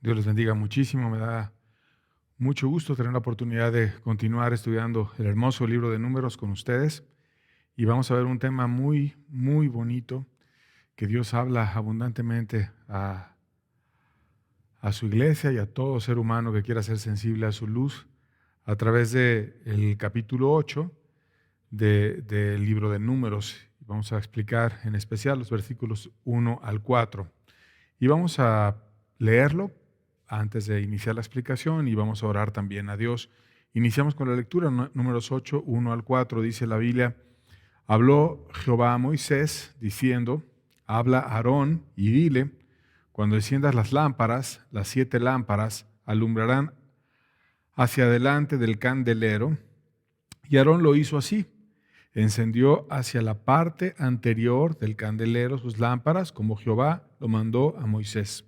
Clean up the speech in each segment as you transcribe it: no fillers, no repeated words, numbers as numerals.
Dios les bendiga muchísimo. Me da mucho gusto tener la oportunidad de continuar estudiando el hermoso libro de Números con ustedes. Y vamos a ver un tema muy, muy bonito que Dios habla abundantemente a su iglesia y a todo ser humano que quiera ser sensible a su luz a través del capítulo 8 del libro de Números. Vamos a explicar en especial los versículos 1 al 4. Y vamos a leerlo antes de iniciar la explicación y vamos a orar también a Dios. Iniciamos con la lectura, Números 8, 1 al 4, dice la Biblia: habló Jehová a Moisés diciendo, habla a Aarón y dile, cuando enciendas las lámparas, las 7 lámparas alumbrarán hacia adelante del candelero. Y Aarón lo hizo así. Encendió hacia la parte anterior del candelero sus lámparas, como Jehová lo mandó a Moisés.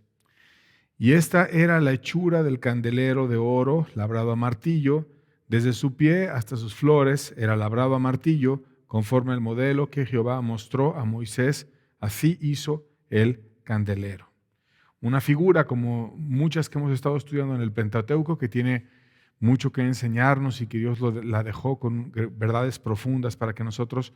Y esta era la hechura del candelero de oro labrado a martillo, desde su pie hasta sus flores era labrado a martillo, conforme al modelo que Jehová mostró a Moisés, así hizo el candelero. Una figura como muchas que hemos estado estudiando en el Pentateuco, que tiene mucho que enseñarnos y que Dios la dejó con verdades profundas para que nosotros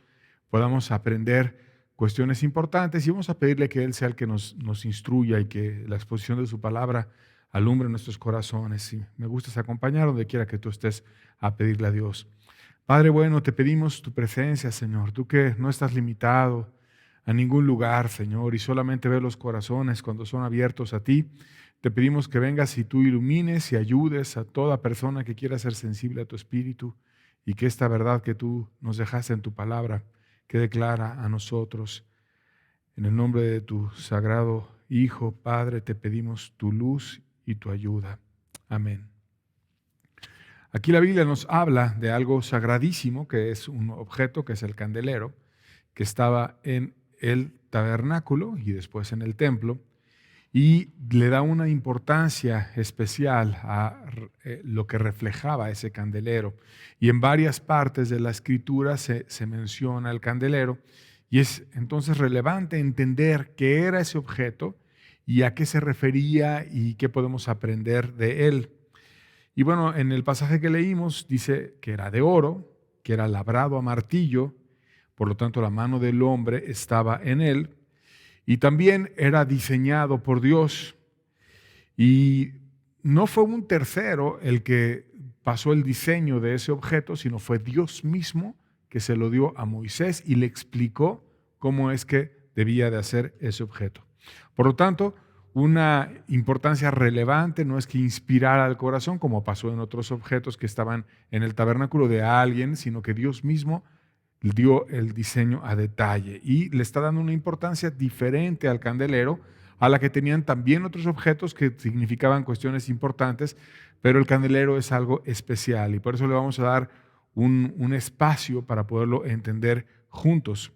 podamos aprender cuestiones importantes, y vamos a pedirle que Él sea el que nos instruya y que la exposición de su palabra alumbre nuestros corazones. Y me gustas acompañar donde quiera que tú estés a pedirle a Dios. Padre bueno, te pedimos tu presencia, Señor, tú que no estás limitado a ningún lugar, Señor, y solamente ves los corazones cuando son abiertos a ti. Te pedimos que vengas y tú ilumines y ayudes a toda persona que quiera ser sensible a tu espíritu, y que esta verdad que tú nos dejaste en tu palabra quede clara a nosotros. En el nombre de tu sagrado Hijo, Padre, te pedimos tu luz y tu ayuda. Amén. Aquí la Biblia nos habla de algo sagradísimo, que es un objeto, que es el candelero, que estaba en el tabernáculo y después en el templo, y le da una importancia especial a lo que reflejaba ese candelero. Y en varias partes de la Escritura se menciona el candelero, y es entonces relevante entender qué era ese objeto y a qué se refería y qué podemos aprender de él. Y bueno, en el pasaje que leímos dice que era de oro, que era labrado a martillo, por lo tanto la mano del hombre estaba en él, y también era diseñado por Dios. Y no fue un tercero el que pasó el diseño de ese objeto, sino fue Dios mismo que se lo dio a Moisés y le explicó cómo es que debía de hacer ese objeto. Por lo tanto, una importancia relevante no es que inspirara al corazón, como pasó en otros objetos que estaban en el tabernáculo de alguien, sino que Dios mismo dio el diseño a detalle y le está dando una importancia diferente al candelero, a la que tenían también otros objetos que significaban cuestiones importantes, pero el candelero es algo especial y por eso le vamos a dar un espacio para poderlo entender juntos.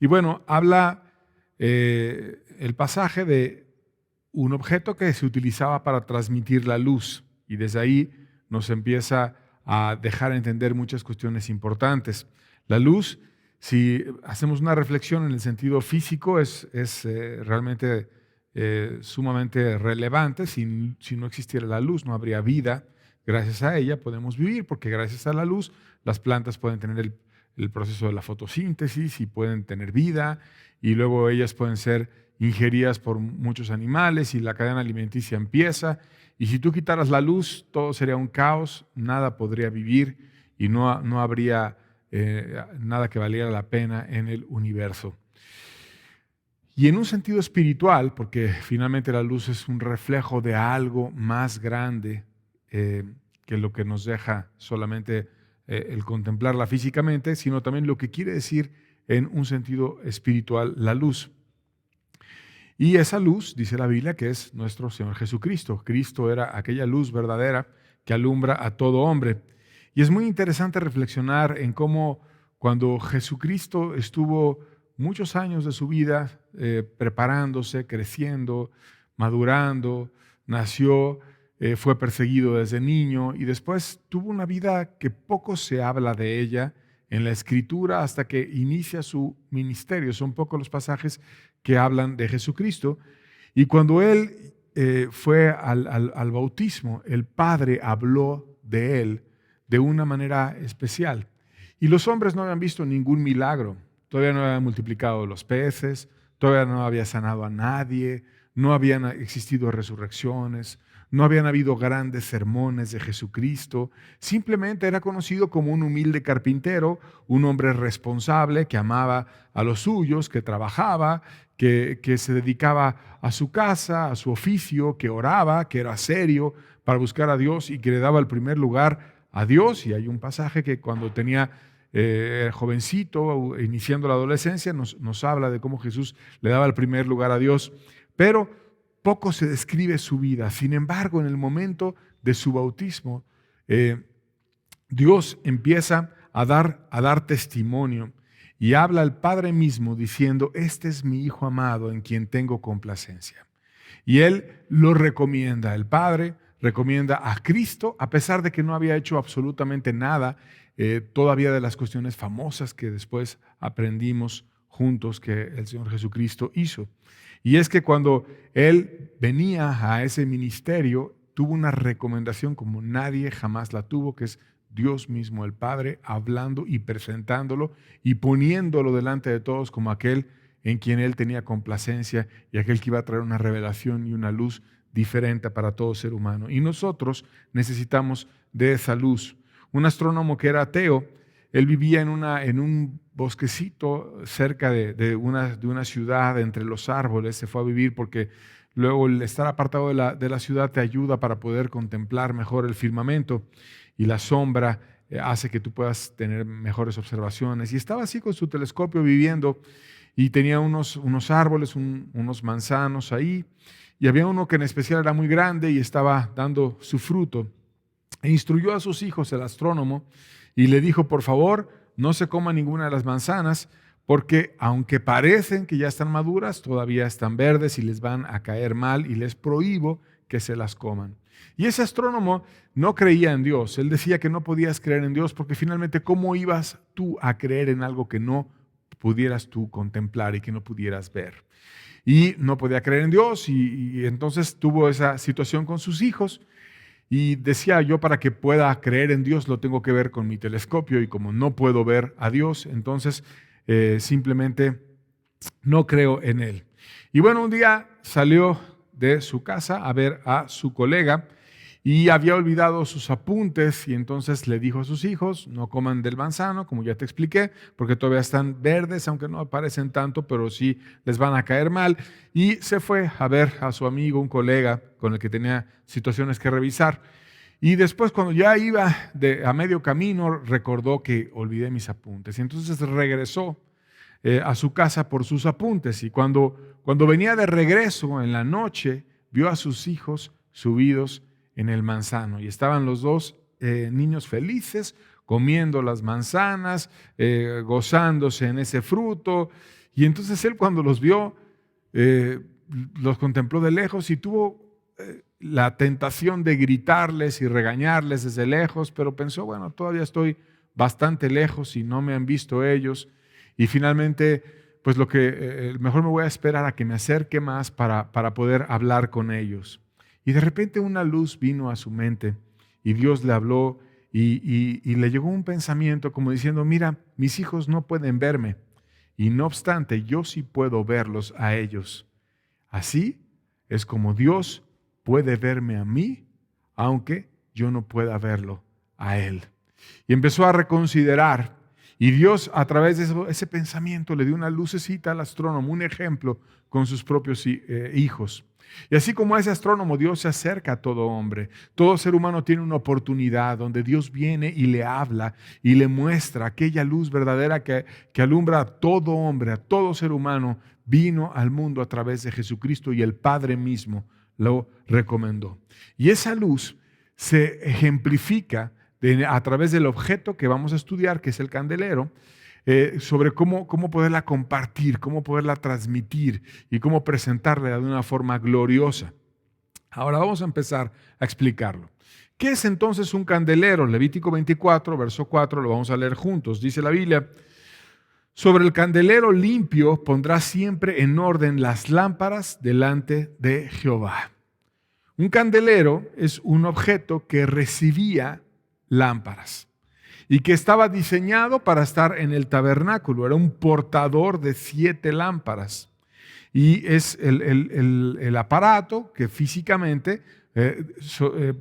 Y bueno, habla el pasaje de un objeto que se utilizaba para transmitir la luz, y desde ahí nos empieza a dejar entender muchas cuestiones importantes. La luz, si hacemos una reflexión en el sentido físico, es realmente sumamente relevante. Si no existiera la luz, no habría vida. Gracias a ella podemos vivir, porque gracias a la luz las plantas pueden tener el proceso de la fotosíntesis y pueden tener vida, y luego ellas pueden ser ingeridas por muchos animales y la cadena alimenticia empieza. Y si tú quitaras la luz, todo sería un caos, nada podría vivir y no habría nada que valiera la pena en el universo. Y en un sentido espiritual, porque finalmente la luz es un reflejo de algo más grande que lo que nos deja solamente el contemplarla físicamente, sino también lo que quiere decir en un sentido espiritual la luz. Y esa luz, dice la Biblia, que es nuestro Señor Jesucristo. Cristo era aquella luz verdadera que alumbra a todo hombre. Y es muy interesante reflexionar en cómo cuando Jesucristo estuvo muchos años de su vida preparándose, creciendo, madurando, nació, fue perseguido desde niño y después tuvo una vida que poco se habla de ella en la Escritura hasta que inicia su ministerio. Son pocos los pasajes que hablan de Jesucristo. Y cuando Él fue al bautismo, el Padre habló de él de una manera especial. Y los hombres no habían visto ningún milagro. Todavía no habían multiplicado los peces, todavía no había sanado a nadie, no habían existido resurrecciones, no habían habido grandes sermones de Jesucristo. Simplemente era conocido como un humilde carpintero, un hombre responsable que amaba a los suyos, que trabajaba, que se dedicaba a su casa, a su oficio, que oraba, que era serio para buscar a Dios y que le daba el primer lugar a Dios. Y hay un pasaje que cuando tenía jovencito, iniciando la adolescencia, nos habla de cómo Jesús le daba el primer lugar a Dios. Pero poco se describe su vida. Sin embargo, en el momento de su bautismo, Dios empieza a dar testimonio y habla al Padre mismo diciendo: este es mi Hijo amado en quien tengo complacencia. Y Él lo recomienda. El Padre recomienda a Cristo, a pesar de que no había hecho absolutamente nada todavía de las cuestiones famosas que después aprendimos juntos que el Señor Jesucristo hizo. Y es que cuando Él venía a ese ministerio, tuvo una recomendación como nadie jamás la tuvo, que es Dios mismo, el Padre, hablando y presentándolo y poniéndolo delante de todos como aquel en quien Él tenía complacencia y aquel que iba a traer una revelación y una luz diferente para todo ser humano. Y nosotros necesitamos de esa luz. Un astrónomo que era ateo, él vivía en un bosquecito cerca de una ciudad, entre los árboles. Se fue a vivir porque luego el estar apartado de la ciudad te ayuda para poder contemplar mejor el firmamento, y la sombra hace que tú puedas tener mejores observaciones. Y estaba así con su telescopio viviendo, y tenía unos árboles, unos manzanos ahí, y había uno que en especial era muy grande y estaba dando su fruto. E instruyó a sus hijos, el astrónomo, y le dijo: por favor, no se coma ninguna de las manzanas, porque aunque parecen que ya están maduras, todavía están verdes y les van a caer mal, y les prohíbo que se las coman. Y ese astrónomo no creía en Dios. Él decía que no podías creer en Dios porque finalmente, ¿cómo ibas tú a creer en algo que no pudieras tú contemplar y que no pudieras ver? Y no podía creer en Dios, y entonces tuvo esa situación con sus hijos. Y decía: yo, para que pueda creer en Dios, lo tengo que ver con mi telescopio, y como no puedo ver a Dios, entonces simplemente no creo en Él. Y bueno, un día salió de su casa a ver a su colega y había olvidado sus apuntes, y entonces le dijo a sus hijos: no coman del manzano, como ya te expliqué, porque todavía están verdes, aunque no aparecen tanto, pero sí les van a caer mal. Y se fue a ver a su amigo, un colega con el que tenía situaciones que revisar. Y después, cuando ya iba a medio camino, recordó que olvidé mis apuntes. Y entonces regresó a su casa por sus apuntes. Y cuando venía de regreso en la noche, vio a sus hijos subidos en el manzano. Y estaban los dos niños felices, comiendo las manzanas, gozándose en ese fruto. Y entonces él, cuando los vio, los contempló de lejos y tuvo la tentación de gritarles y regañarles desde lejos, pero pensó: bueno, todavía estoy bastante lejos y no me han visto ellos. Y finalmente, pues mejor me voy a esperar a que me acerque más para poder hablar con ellos. Y de repente una luz vino a su mente y Dios le habló y le llegó un pensamiento como diciendo: mira, mis hijos no pueden verme, y no obstante yo sí puedo verlos a ellos. Así es como Dios puede verme a mí, aunque yo no pueda verlo a Él. Y empezó a reconsiderar, y Dios, a través de ese pensamiento, le dio una lucecita al astrónomo, un ejemplo con sus propios hijos. Y así como ese astrónomo, Dios se acerca a todo hombre. Todo ser humano tiene una oportunidad donde Dios viene y le habla y le muestra aquella luz verdadera que alumbra a todo hombre, a todo ser humano. Vino al mundo a través de Jesucristo, y el Padre mismo lo recomendó. Y esa luz se ejemplifica a través del objeto que vamos a estudiar, que es el candelero, sobre cómo poderla compartir, cómo poderla transmitir y cómo presentarla de una forma gloriosa. Ahora vamos a empezar a explicarlo. ¿Qué es entonces un candelero? Levítico 24, verso 4, lo vamos a leer juntos. Dice la Biblia: sobre el candelero limpio pondrás siempre en orden las lámparas delante de Jehová. Un candelero es un objeto que recibía lámparas y que estaba diseñado para estar en el tabernáculo. Era un portador de 7 lámparas. Y es el aparato que físicamente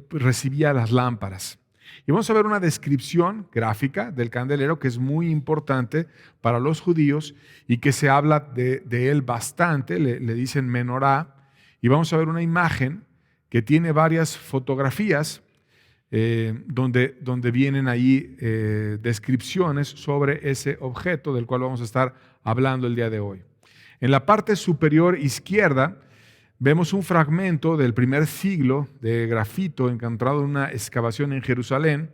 recibía las lámparas. Y vamos a ver una descripción gráfica del candelero que es muy importante para los judíos y que se habla de él bastante, le dicen menorá. Y vamos a ver una imagen que tiene varias fotografías donde vienen ahí descripciones sobre ese objeto del cual vamos a estar hablando el día de hoy. En la parte superior izquierda vemos un fragmento del primer siglo de grafito encontrado en una excavación en Jerusalén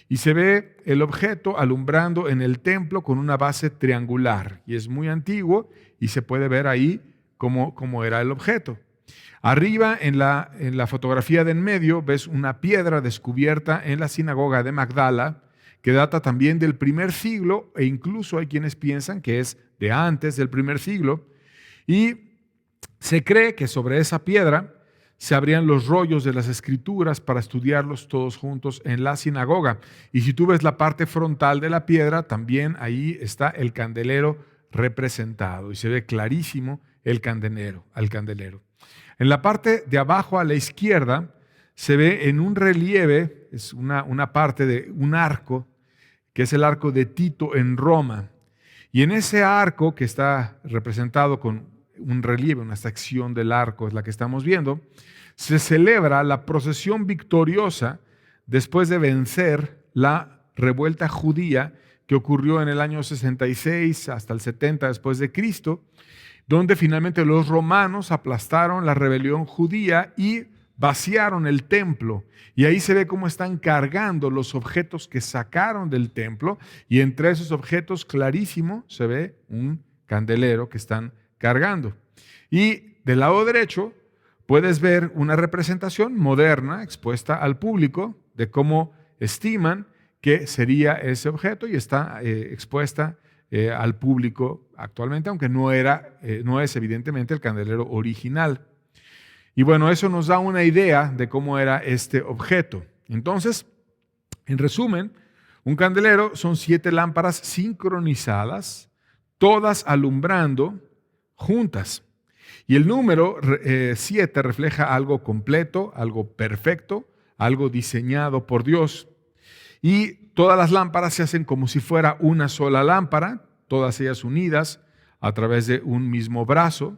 y se ve el objeto alumbrando en el templo con una base triangular. Y es muy antiguo y se puede ver ahí cómo era el objeto. Arriba en la fotografía de en medio ves una piedra descubierta en la sinagoga de Magdala que data también del primer siglo e incluso hay quienes piensan que es de antes del primer siglo, y se cree que sobre esa piedra se abrían los rollos de las escrituras para estudiarlos todos juntos en la sinagoga. Y si tú ves la parte frontal de la piedra, también ahí está el candelero representado y se ve clarísimo al candelero. En la parte de abajo a la izquierda se ve en un relieve, es una parte de un arco, que es el arco de Tito en Roma. Y en ese arco que está representado con un relieve, una sección del arco es la que estamos viendo, se celebra la procesión victoriosa después de vencer la revuelta judía que ocurrió en el año 66 hasta el 70 después de Cristo, donde finalmente los romanos aplastaron la rebelión judía y vaciaron el templo. Y ahí se ve cómo están cargando los objetos que sacaron del templo, y entre esos objetos clarísimo se ve un candelero que están cargando. Y del lado derecho puedes ver una representación moderna expuesta al público de cómo estiman que sería ese objeto y está expuesta al público actualmente, aunque no es evidentemente el candelero original. Y bueno, eso nos da una idea de cómo era este objeto. Entonces, en resumen, un candelero son 7 lámparas sincronizadas, todas alumbrando juntas. Y el número 7 refleja algo completo, algo perfecto, algo diseñado por Dios. Y todas las lámparas se hacen como si fuera una sola lámpara, todas ellas unidas a través de un mismo brazo,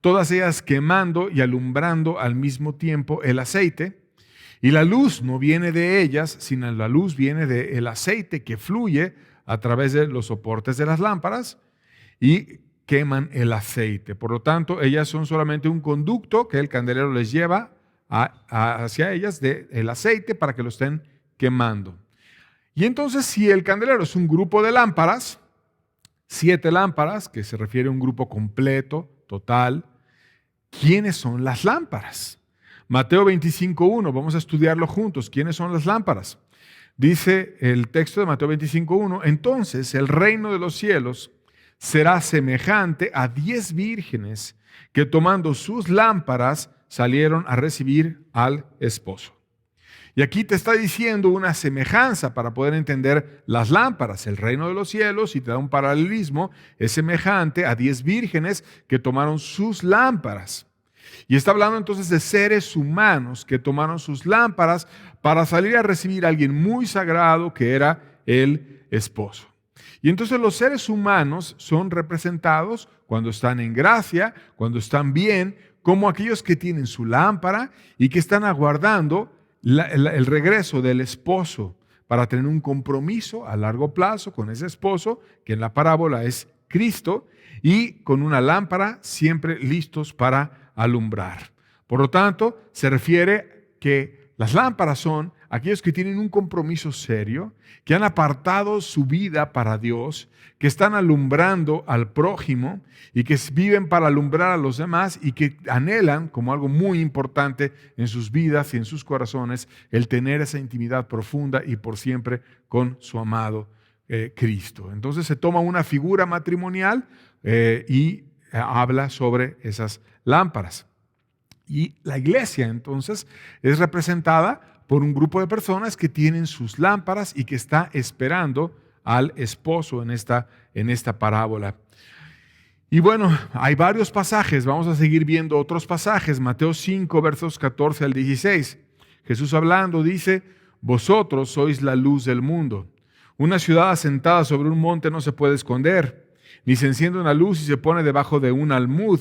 todas ellas quemando y alumbrando al mismo tiempo el aceite. Y la luz no viene de ellas, sino la luz viene del aceite que fluye a través de los soportes de las lámparas y queman el aceite. Por lo tanto, ellas son solamente un conducto que el candelero les lleva hacia ellas del aceite para que lo estén quemando. Y entonces, si el candelero es un grupo de lámparas, 7 lámparas, que se refiere a un grupo completo, total, ¿quiénes son las lámparas? Mateo 25:1, vamos a estudiarlo juntos. ¿Quiénes son las lámparas? Dice el texto de Mateo 25:1, entonces el reino de los cielos será semejante a 10 vírgenes que tomando sus lámparas salieron a recibir al esposo. Y aquí te está diciendo una semejanza para poder entender las lámparas. El reino de los cielos, y te da un paralelismo, es semejante a 10 vírgenes que tomaron sus lámparas. Y está hablando entonces de seres humanos que tomaron sus lámparas para salir a recibir a alguien muy sagrado que era el esposo. Y entonces los seres humanos son representados cuando están en gracia, cuando están bien, como aquellos que tienen su lámpara y que están aguardando el regreso del esposo para tener un compromiso a largo plazo con ese esposo, que en la parábola es Cristo, y con una lámpara siempre listos para alumbrar. Por lo tanto, se refiere que las lámparas son aquellos que tienen un compromiso serio, que han apartado su vida para Dios, que están alumbrando al prójimo y que viven para alumbrar a los demás y que anhelan, como algo muy importante en sus vidas y en sus corazones, el tener esa intimidad profunda y por siempre con su amado Cristo. Entonces se toma una figura matrimonial y habla sobre esas lámparas. Y la iglesia entonces es representada por un grupo de personas que tienen sus lámparas y que está esperando al esposo en esta parábola. Y bueno, hay varios pasajes, vamos a seguir viendo otros pasajes. Mateo 5, versos 14 al 16. Jesús hablando dice: vosotros sois la luz del mundo. Una ciudad asentada sobre un monte no se puede esconder, ni se enciende una luz y se pone debajo de un almud,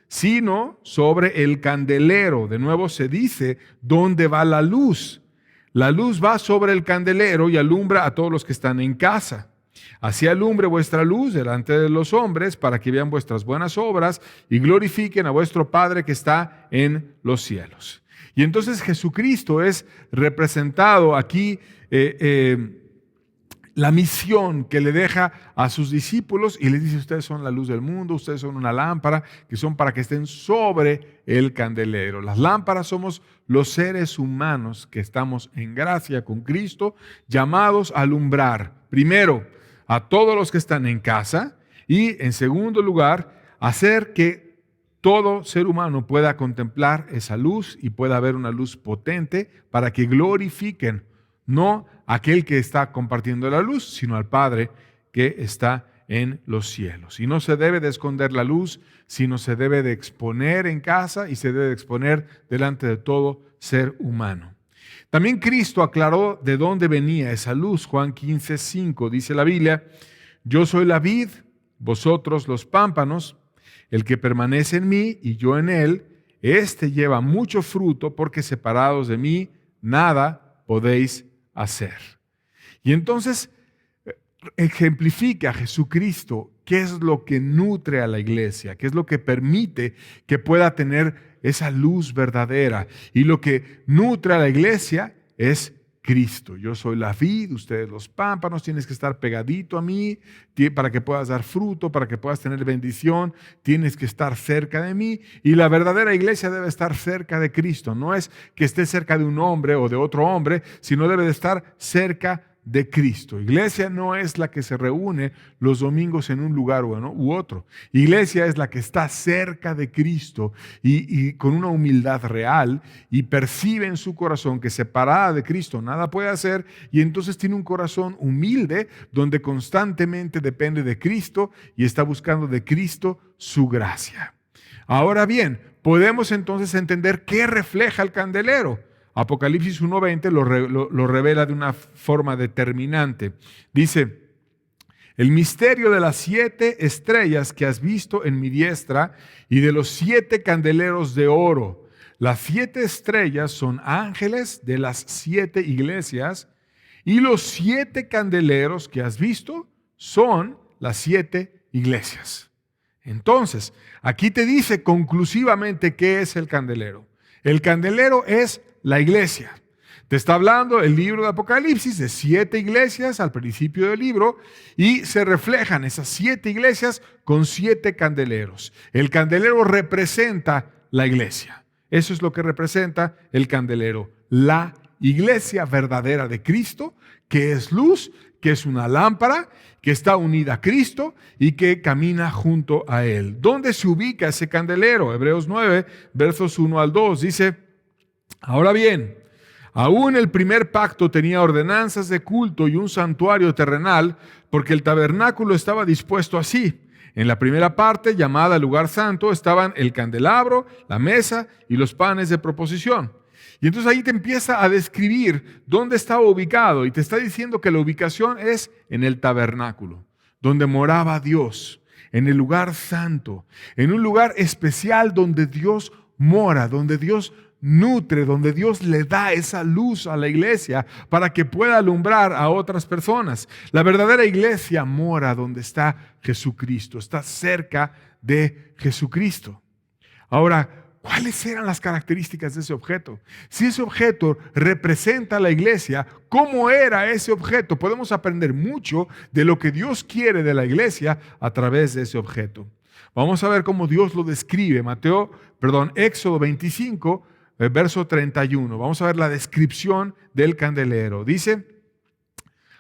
sino sobre el candelero. De nuevo se dice, ¿dónde va la luz? La luz va sobre el candelero y alumbra a todos los que están en casa. Así alumbre vuestra luz delante de los hombres, para que vean vuestras buenas obras y glorifiquen a vuestro Padre que está en los cielos. Y entonces Jesucristo es representado aquí, la misión que le deja a sus discípulos, y les dice: ustedes son la luz del mundo, ustedes son una lámpara, que son para que estén sobre el candelero. Las lámparas somos los seres humanos que estamos en gracia con Cristo, llamados a alumbrar, primero, a todos los que están en casa, y en segundo lugar, hacer que todo ser humano pueda contemplar esa luz y pueda haber una luz potente para que glorifiquen no a aquel que está compartiendo la luz, sino al Padre que está en los cielos. Y no se debe de esconder la luz, sino se debe de exponer en casa y se debe de exponer delante de todo ser humano. También Cristo aclaró de dónde venía esa luz. Juan 15, 5 dice la Biblia: yo soy la vid, vosotros los pámpanos. El que permanece en mí y yo en él, éste lleva mucho fruto, porque separados de mí nada podéis hacer. Y entonces ejemplifica a Jesucristo qué es lo que nutre a la iglesia, qué es lo que permite que pueda tener esa luz verdadera. Y lo que nutre a la iglesia es Cristo. Yo soy la vid, ustedes los pámpanos, tienes que estar pegadito a mí para que puedas dar fruto, para que puedas tener bendición, tienes que estar cerca de mí. Y la verdadera iglesia debe estar cerca de Cristo. No es que esté cerca de un hombre o de otro hombre, sino debe de estar cerca de Cristo. Iglesia no es la que se reúne los domingos en un lugar u otro. Iglesia es la que está cerca de Cristo y con una humildad real, y percibe en su corazón que separada de Cristo nada puede hacer, y entonces tiene un corazón humilde donde constantemente depende de Cristo y está buscando de Cristo su gracia. Ahora bien, podemos entonces entender qué refleja el candelero. Apocalipsis 1:20 lo revela de una forma determinante. Dice: el misterio de las 7 estrellas que has visto en mi diestra y de los 7 candeleros de oro. Las 7 estrellas son ángeles de las 7 iglesias, y los 7 candeleros que has visto son las 7 iglesias. Entonces, aquí te dice conclusivamente qué es el candelero. El candelero es la iglesia. Te está hablando el libro de Apocalipsis de 7 iglesias al principio del libro, y se reflejan esas 7 iglesias con 7 candeleros. El candelero representa la iglesia. Eso es lo que representa el candelero. La iglesia verdadera de Cristo, que es luz, que es una lámpara, que está unida a Cristo y que camina junto a Él. ¿Dónde se ubica ese candelero? Hebreos 9, versos 1 al 2, dice: ahora bien, aún el primer pacto tenía ordenanzas de culto y un santuario terrenal, porque el tabernáculo estaba dispuesto así. En la primera parte, llamada lugar santo, estaban el candelabro, la mesa y los panes de proposición. Y entonces ahí te empieza a describir dónde estaba ubicado, y te está diciendo que la ubicación es en el tabernáculo, donde moraba Dios, en el lugar santo, en un lugar especial donde Dios mora, donde Dios nutre, donde Dios le da esa luz a la iglesia para que pueda alumbrar a otras personas. La verdadera iglesia mora donde está Jesucristo, está cerca de Jesucristo. Ahora, ¿cuáles eran las características de ese objeto? Si ese objeto representa a la iglesia, ¿cómo era ese objeto? Podemos aprender mucho de lo que Dios quiere de la iglesia a través de ese objeto. Vamos a ver cómo Dios lo describe. Éxodo 25, verso 31. Vamos a ver la descripción del candelero. Dice: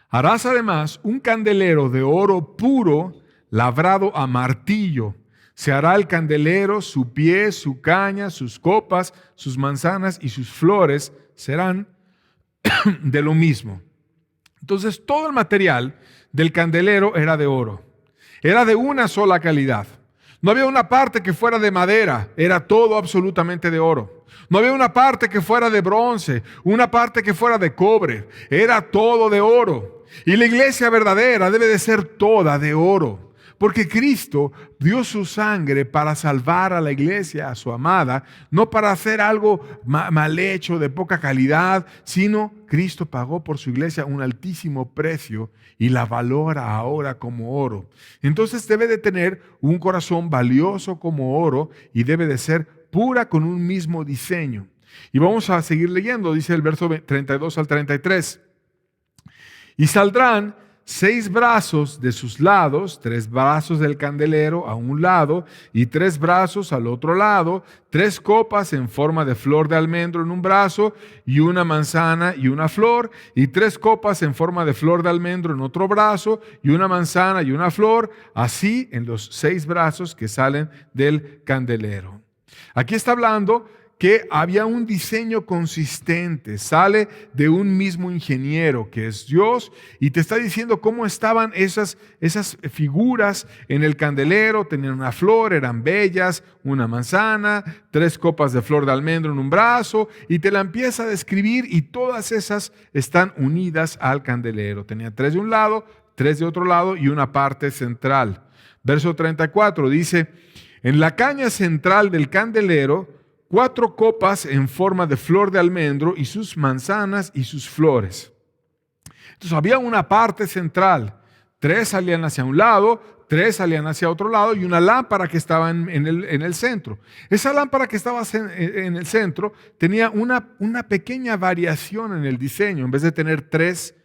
harás además un candelero de oro puro labrado a martillo. Se hará el candelero, su pie, su caña, sus copas, sus manzanas y sus flores serán de lo mismo. Entonces todo el material del candelero era de oro. Era de una sola calidad. No había una parte que fuera de madera, era todo absolutamente de oro. No había una parte que fuera de bronce, una parte que fuera de cobre, era todo de oro. Y la iglesia verdadera debe de ser toda de oro. Porque Cristo dio su sangre para salvar a la iglesia, a su amada, no para hacer algo mal hecho, de poca calidad, sino Cristo pagó por su iglesia un altísimo precio y la valora ahora como oro. Entonces debe de tener un corazón valioso como oro y debe de ser pura con un mismo diseño. Y vamos a seguir leyendo, dice el verso 32 al 33. Y saldrán 6 brazos de sus lados, 3 brazos del candelero a un lado y 3 brazos al otro lado, 3 copas en forma de flor de almendro en un brazo y una manzana y una flor, y 3 copas en forma de flor de almendro en otro brazo y una manzana y una flor, así en los 6 brazos que salen del candelero. Aquí está hablando que había un diseño consistente, sale de un mismo ingeniero que es Dios y te está diciendo cómo estaban esas figuras en el candelero. Tenían una flor, eran bellas, una manzana, 3 copas de flor de almendro en un brazo y te la empieza a describir y todas esas están unidas al candelero. Tenía 3 de un lado, 3 de otro lado y una parte central. Verso 34 dice, en la caña central del candelero 4 copas en forma de flor de almendro y sus manzanas y sus flores. Entonces había una parte central. 3 salían hacia un lado, 3 salían hacia otro lado y una lámpara que estaba en el centro. Esa lámpara que estaba en el centro tenía una pequeña variación en el diseño. En vez de tener 3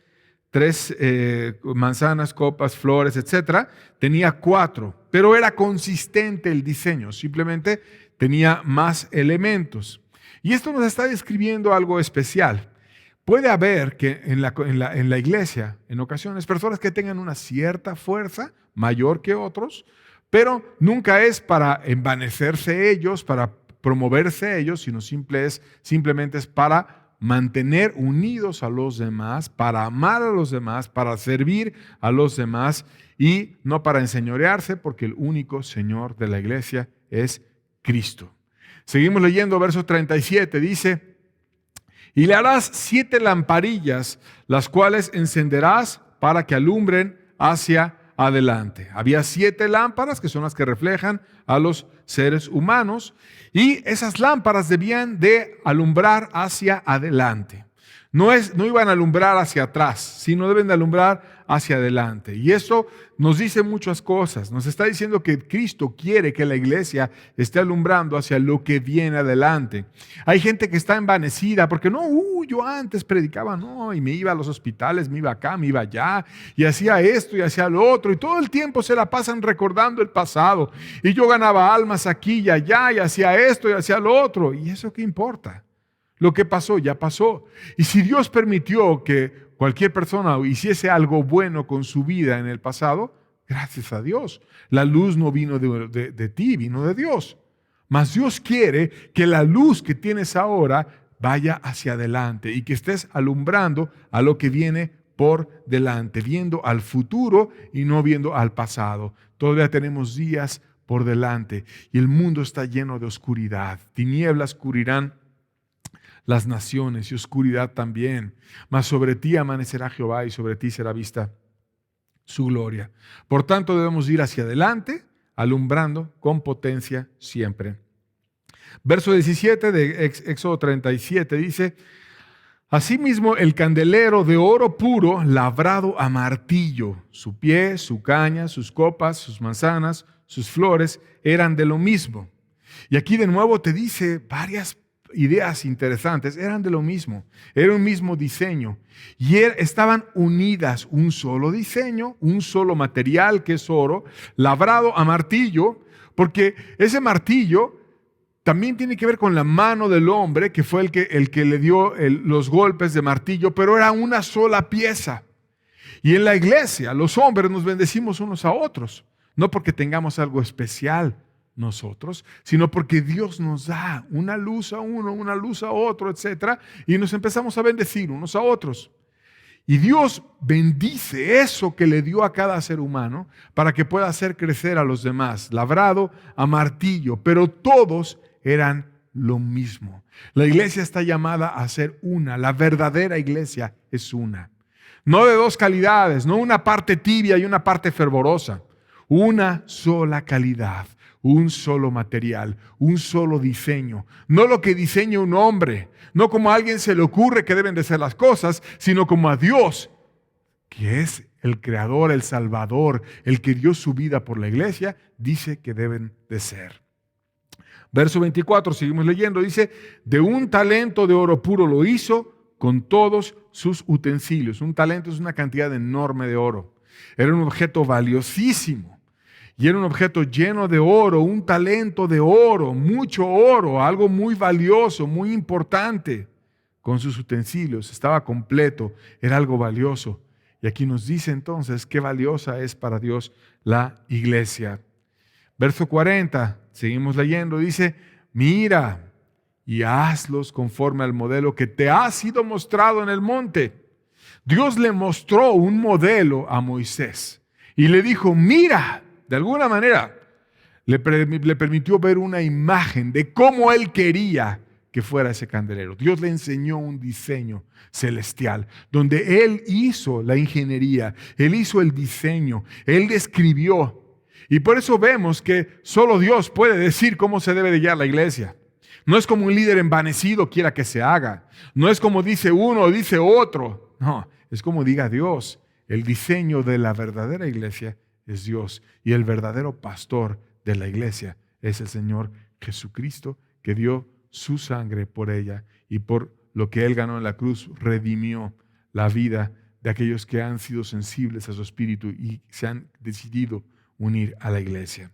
manzanas, copas, flores, etc., tenía 4. Pero era consistente el diseño. Simplemente tenía más elementos. Y esto nos está describiendo algo especial. Puede haber que en la iglesia, en ocasiones, personas que tengan una cierta fuerza mayor que otros, pero nunca es para envanecerse ellos, para promoverse ellos, sino simplemente es para mantener unidos a los demás, para amar a los demás, para servir a los demás y no para enseñorearse, porque el único Señor de la iglesia es Cristo. Seguimos leyendo verso 37, dice, y le harás 7 lamparillas, las cuales encenderás para que alumbren hacia adelante. Había 7 lámparas que son las que reflejan a los seres humanos y esas lámparas debían de alumbrar hacia adelante. No iban a alumbrar hacia atrás, sino deben de alumbrar hacia adelante. Y eso nos dice muchas cosas. Nos está diciendo que Cristo quiere que la iglesia esté alumbrando hacia lo que viene adelante. Hay gente que está envanecida porque yo antes predicaba, y me iba a los hospitales, me iba acá, me iba allá, y hacía esto y hacía lo otro, y todo el tiempo se la pasan recordando el pasado. Y yo ganaba almas aquí y allá, y hacía esto y hacía lo otro. ¿Y eso qué importa? Lo que pasó, ya pasó. Y si Dios permitió que cualquier persona hiciese algo bueno con su vida en el pasado, gracias a Dios. La luz no vino de ti, vino de Dios. Mas Dios quiere que la luz que tienes ahora vaya hacia adelante y que estés alumbrando a lo que viene por delante, viendo al futuro y no viendo al pasado. Todavía tenemos días por delante y el mundo está lleno de oscuridad. Tinieblas cubrirán las naciones y oscuridad también, mas sobre ti amanecerá Jehová y sobre ti será vista su gloria. Por tanto debemos ir hacia adelante, alumbrando con potencia siempre. Verso 17 de Éxodo 37 dice, asimismo el candelero de oro puro labrado a martillo, su pie, su caña, sus copas, sus manzanas, sus flores eran de lo mismo. Y aquí de nuevo te dice varias ideas interesantes, eran de lo mismo, era un mismo diseño y estaban unidas, un solo diseño, un solo material que es oro, labrado a martillo, porque ese martillo también tiene que ver con la mano del hombre, que fue el que le dio los golpes de martillo, pero era una sola pieza. Y en la iglesia, los hombres nos bendecimos unos a otros, no porque tengamos algo especial, nosotros, sino porque Dios nos da una luz a uno, una luz a otro, etc. Y nos empezamos a bendecir unos a otros. Y Dios bendice eso que le dio a cada ser humano para que pueda hacer crecer a los demás, labrado a martillo, pero todos eran lo mismo. La iglesia está llamada a ser una, la verdadera iglesia es una. No de dos calidades, no una parte tibia y una parte fervorosa, una sola calidad, un solo material, un solo diseño. No lo que diseña un hombre, no como a alguien se le ocurre que deben de ser las cosas, sino como a Dios, que es el creador, el salvador, el que dio su vida por la iglesia, dice que deben de ser. Verso 24, seguimos leyendo, dice, de un talento de oro puro lo hizo con todos sus utensilios. Un talento es una cantidad enorme de oro. Era un objeto valiosísimo. Y era un objeto lleno de oro, un talento de oro, mucho oro, algo muy valioso, muy importante. Con sus utensilios, estaba completo, era algo valioso. Y aquí nos dice entonces qué valiosa es para Dios la iglesia. Verso 40, seguimos leyendo, dice, mira y hazlos conforme al modelo que te ha sido mostrado en el monte. Dios le mostró un modelo a Moisés y le dijo, mira, de alguna manera le permitió ver una imagen de cómo él quería que fuera ese candelero. Dios le enseñó un diseño celestial, donde él hizo la ingeniería, él hizo el diseño, él describió. Y por eso vemos que solo Dios puede decir cómo se debe de guiar la iglesia. No es como un líder envanecido quiera que se haga. No es como dice uno o dice otro. No, es como diga Dios. El diseño de la verdadera iglesia es Dios. Y el verdadero pastor de la iglesia es el Señor Jesucristo, que dio su sangre por ella y por lo que Él ganó en la cruz, redimió la vida de aquellos que han sido sensibles a su espíritu y se han decidido unir a la iglesia.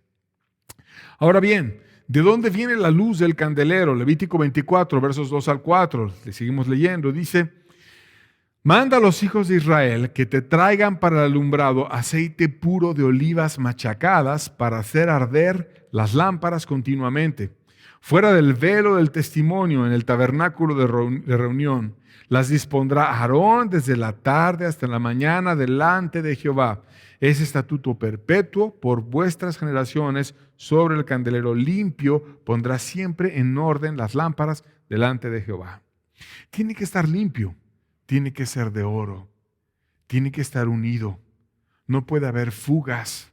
Ahora bien, ¿de dónde viene la luz del candelero? Levítico 24, versos 2 al 4, le seguimos leyendo, dice, manda a los hijos de Israel que te traigan para el alumbrado aceite puro de olivas machacadas para hacer arder las lámparas continuamente. Fuera del velo del testimonio en el tabernáculo de reunión, las dispondrá Aarón desde la tarde hasta la mañana delante de Jehová. Es estatuto perpetuo por vuestras generaciones. Sobre el candelero limpio pondrá siempre en orden las lámparas delante de Jehová. Tiene que estar limpio, tiene que ser de oro, tiene que estar unido. No puede haber fugas.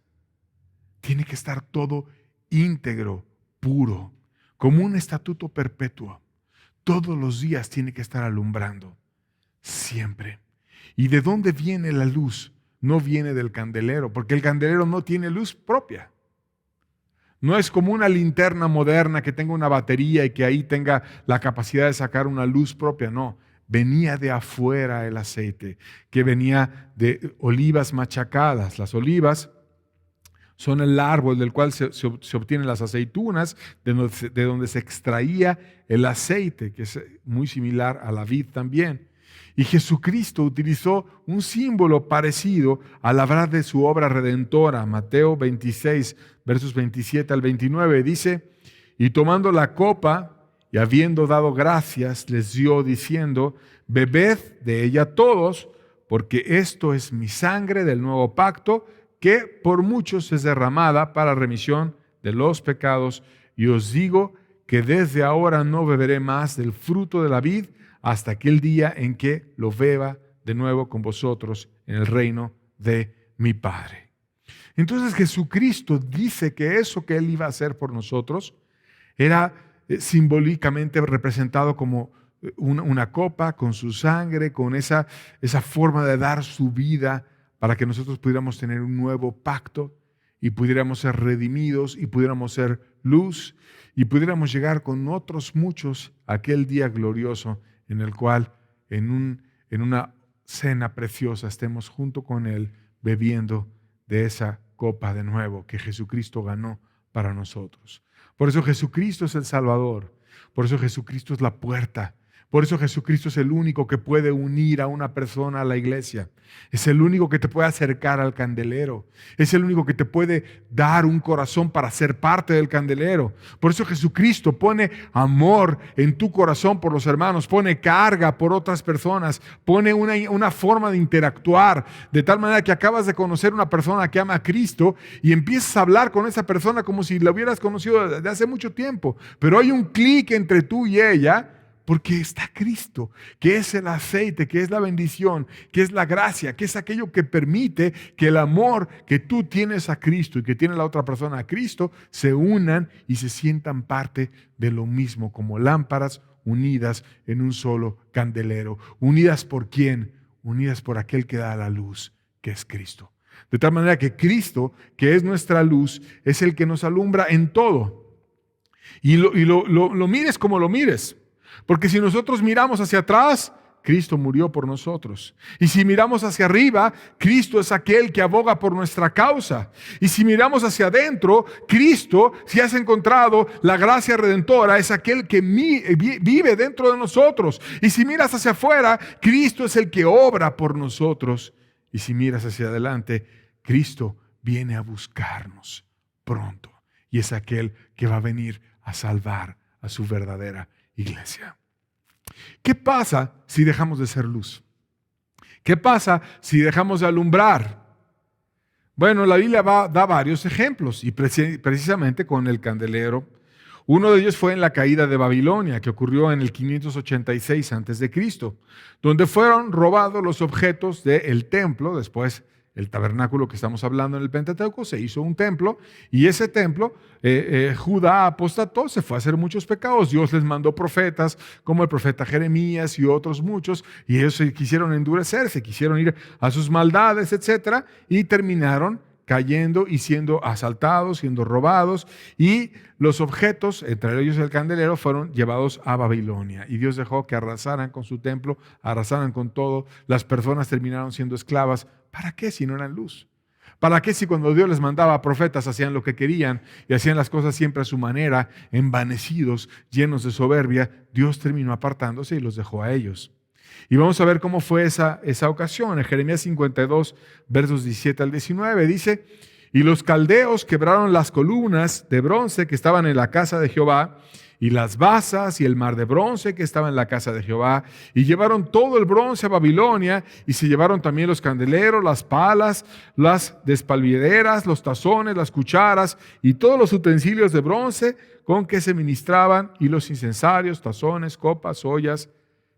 Tiene que estar todo íntegro, puro, como un estatuto perpetuo. Todos los días tiene que estar alumbrando, siempre. ¿Y de dónde viene la luz? No viene del candelero, porque el candelero no tiene luz propia. No es como una linterna moderna que tenga una batería y que ahí tenga la capacidad de sacar una luz propia. No, venía de afuera el aceite, que venía de olivas machacadas. Las olivas son el árbol del cual se obtienen las aceitunas, de donde se extraía el aceite, que es muy similar a la vid también. Y Jesucristo utilizó un símbolo parecido al hablar de su obra redentora. Mateo 26, versos 27 al 29, dice, y tomando la copa y habiendo dado gracias, les dio diciendo, bebed de ella todos, porque esto es mi sangre del nuevo pacto, que por muchos es derramada para remisión de los pecados. Y os digo que desde ahora no beberé más del fruto de la vid hasta aquel día en que lo beba de nuevo con vosotros en el reino de mi Padre. Entonces Jesucristo dice que eso que Él iba a hacer por nosotros era simbólicamente representado como una copa con su sangre, con esa forma de dar su vida para que nosotros pudiéramos tener un nuevo pacto y pudiéramos ser redimidos y pudiéramos ser luz y pudiéramos llegar con otros muchos a aquel día glorioso en el cual en una cena preciosa estemos junto con Él bebiendo de esa copa de nuevo que Jesucristo ganó para nosotros. Por eso Jesucristo es el Salvador, por eso Jesucristo es la puerta, Por eso Jesucristo es el único que puede unir a una persona a la iglesia. Es el único que te puede acercar al candelero. Es el único que te puede dar un corazón para ser parte del candelero. Por eso Jesucristo pone amor en tu corazón por los hermanos, pone carga por otras personas, pone una forma de interactuar, de tal manera que acabas de conocer una persona que ama a Cristo y empiezas a hablar con esa persona como si la hubieras conocido desde hace mucho tiempo. Pero hay un clic entre tú y ella, porque está Cristo, que es el aceite, que es la bendición, que es la gracia, que es aquello que permite que el amor que tú tienes a Cristo y que tiene la otra persona a Cristo se unan y se sientan parte de lo mismo, como lámparas unidas en un solo candelero. ¿Unidas por quién? Unidas por aquel que da la luz, que es Cristo. De tal manera que Cristo, que es nuestra luz, es el que nos alumbra en todo. Y lo mires como lo mires. Porque si nosotros miramos hacia atrás, Cristo murió por nosotros. Y si miramos hacia arriba, Cristo es aquel que aboga por nuestra causa. Y si miramos hacia adentro, Cristo, si has encontrado la gracia redentora, es aquel que vive dentro de nosotros. Y si miras hacia afuera, Cristo es el que obra por nosotros. Y si miras hacia adelante, Cristo viene a buscarnos pronto. Y es aquel que va a venir a salvar a su verdadera iglesia. ¿Qué pasa si dejamos de ser luz? ¿Qué pasa si dejamos de alumbrar? Bueno, la Biblia da varios ejemplos y precisamente con el candelero. Uno de ellos fue en la caída de Babilonia, que ocurrió en el 586 a.C., donde fueron robados los objetos del templo. Después, el tabernáculo que estamos hablando en el Pentateuco, se hizo un templo, y ese templo, Judá apostató, se fue a hacer muchos pecados. Dios les mandó profetas, como el profeta Jeremías y otros muchos, y ellos se quisieron endurecerse, quisieron ir a sus maldades, etc., y terminaron cayendo y siendo asaltados, siendo robados, y los objetos, entre ellos el candelero, fueron llevados a Babilonia. Y Dios dejó que arrasaran con su templo, arrasaran con todo. Las personas terminaron siendo esclavas. ¿Para qué si no eran luz? ¿Para qué si cuando Dios les mandaba profetas hacían lo que querían y hacían las cosas siempre a su manera, envanecidos, llenos de soberbia? Dios terminó apartándose y los dejó a ellos. Y vamos a ver cómo fue esa ocasión. En Jeremías 52, versos 17 al 19, dice: y los caldeos quebraron las columnas de bronce que estaban en la casa de Jehová, y las basas y el mar de bronce que estaba en la casa de Jehová, y llevaron todo el bronce a Babilonia, y se llevaron también los candeleros, las palas, las despalvideras, los tazones, las cucharas, y todos los utensilios de bronce con que se ministraban, y los incensarios, tazones, copas, ollas,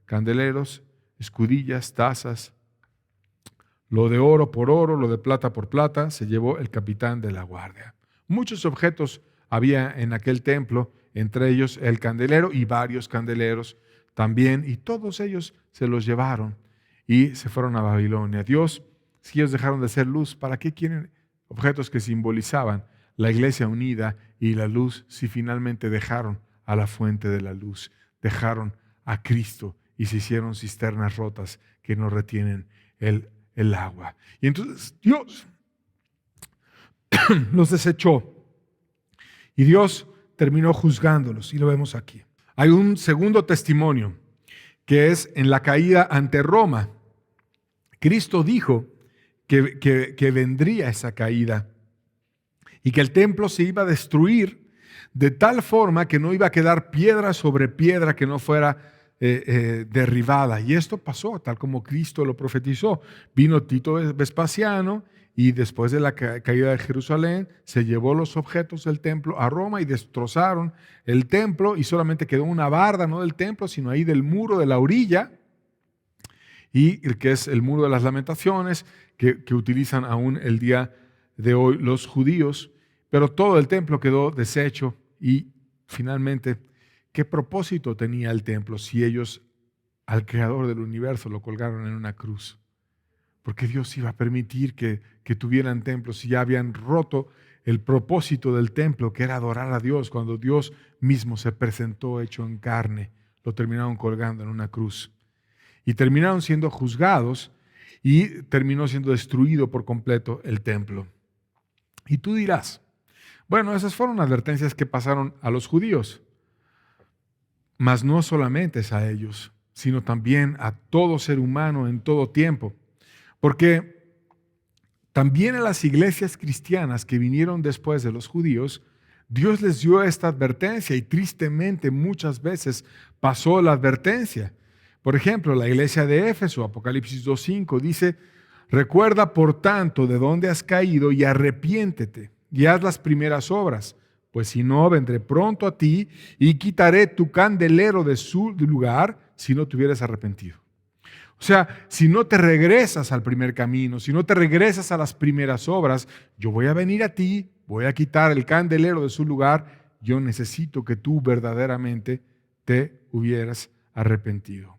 candeleros, escudillas, tazas. Lo de oro por oro, lo de plata por plata, se llevó el capitán de la guardia. Muchos objetos había en aquel templo, entre ellos el candelero y varios candeleros también, y todos ellos se los llevaron y se fueron a Babilonia. Dios, si ellos dejaron de ser luz, ¿para qué quieren objetos que simbolizaban la iglesia unida y la luz, si finalmente dejaron a la fuente de la luz, dejaron a Cristo y se hicieron cisternas rotas que no retienen el agua? Y entonces Dios los desechó y Dios terminó juzgándolos, y lo vemos aquí. Hay un segundo testimonio que es en la caída ante Roma. Cristo dijo que vendría esa caída y que el templo se iba a destruir de tal forma que no iba a quedar piedra sobre piedra que no fuera derribada. Y esto pasó tal como Cristo lo profetizó. Vino Tito Vespasiano y después de la caída de Jerusalén se llevó los objetos del templo a Roma y destrozaron el templo, y solamente quedó una barda, no del templo, sino ahí del muro de la orilla, y el que es el muro de las lamentaciones que utilizan aún el día de hoy los judíos. Pero todo el templo quedó deshecho. Y finalmente, ¿qué propósito tenía el templo si ellos al creador del universo lo colgaron en una cruz? Porque Dios iba a permitir que tuvieran templos si ya habían roto el propósito del templo, que era adorar a Dios? Cuando Dios mismo se presentó hecho en carne, lo terminaron colgando en una cruz. Y terminaron siendo juzgados y terminó siendo destruido por completo el templo. Y tú dirás, bueno, esas fueron advertencias que pasaron a los judíos, mas no solamente es a ellos. sino también a todo ser humano en todo tiempo. Porque también en las iglesias cristianas que vinieron después de los judíos, Dios les dio esta advertencia y tristemente muchas veces pasó la advertencia. Por ejemplo, la iglesia de Éfeso, Apocalipsis 2:5, dice: recuerda por tanto de dónde has caído y arrepiéntete y haz las primeras obras, pues si no, vendré pronto a ti y quitaré tu candelero de su lugar si no te hubieras arrepentido. O sea, si no te regresas al primer camino, si no te regresas a las primeras obras, yo voy a venir a ti, voy a quitar el candelero de su lugar. Yo necesito que tú verdaderamente te hubieras arrepentido.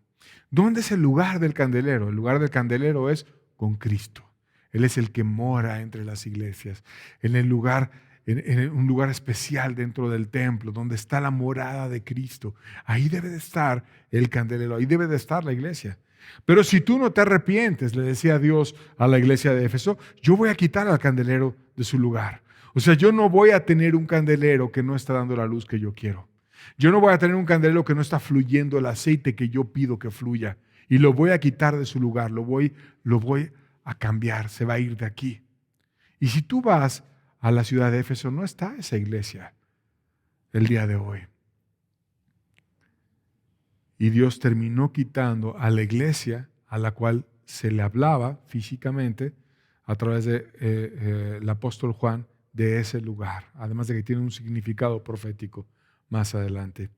¿Dónde es el lugar del candelero? El lugar del candelero es con Cristo. Él es el que mora entre las iglesias, en el lugar, en un lugar especial dentro del templo, donde está la morada de Cristo. Ahí debe de estar el candelero, ahí debe de estar la iglesia. Pero si tú no te arrepientes, le decía Dios a la iglesia de Éfeso, yo voy a quitar al candelero de su lugar. O sea, yo no voy a tener un candelero que no está dando la luz que yo quiero. Yo no voy a tener un candelero que no está fluyendo el aceite que yo pido que fluya. Y lo voy a quitar de su lugar, lo voy a cambiar, se va a ir de aquí. Y si tú vas a la ciudad de Éfeso, no está esa iglesia el día de hoy. Y Dios terminó quitando a la iglesia a la cual se le hablaba físicamente a través del apóstol Juan de ese lugar, además de que tiene un significado profético más adelante.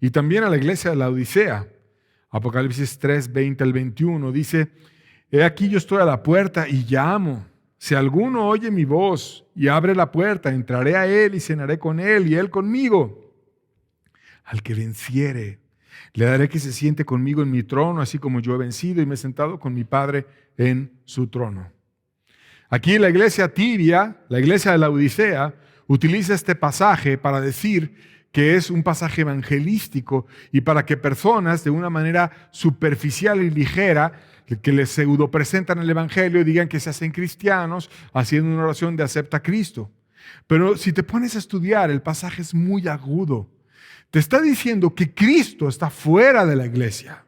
Y también a la iglesia de la Odisea, Apocalipsis 3, 20 al 21, dice: he aquí yo estoy a la puerta y llamo. Si alguno oye mi voz y abre la puerta, entraré a él y cenaré con él y él conmigo. Al que venciere, le daré que se siente conmigo en mi trono, así como yo he vencido y me he sentado con mi Padre en su trono. Aquí la iglesia tibia, la iglesia de la Odisea, utiliza este pasaje para decir que es un pasaje evangelístico y para que personas de una manera superficial y ligera, que les pseudo presentan el evangelio, digan que se hacen cristianos haciendo una oración de acepta a Cristo. Pero si te pones a estudiar, el pasaje es muy agudo. Te está diciendo que Cristo está fuera de la iglesia.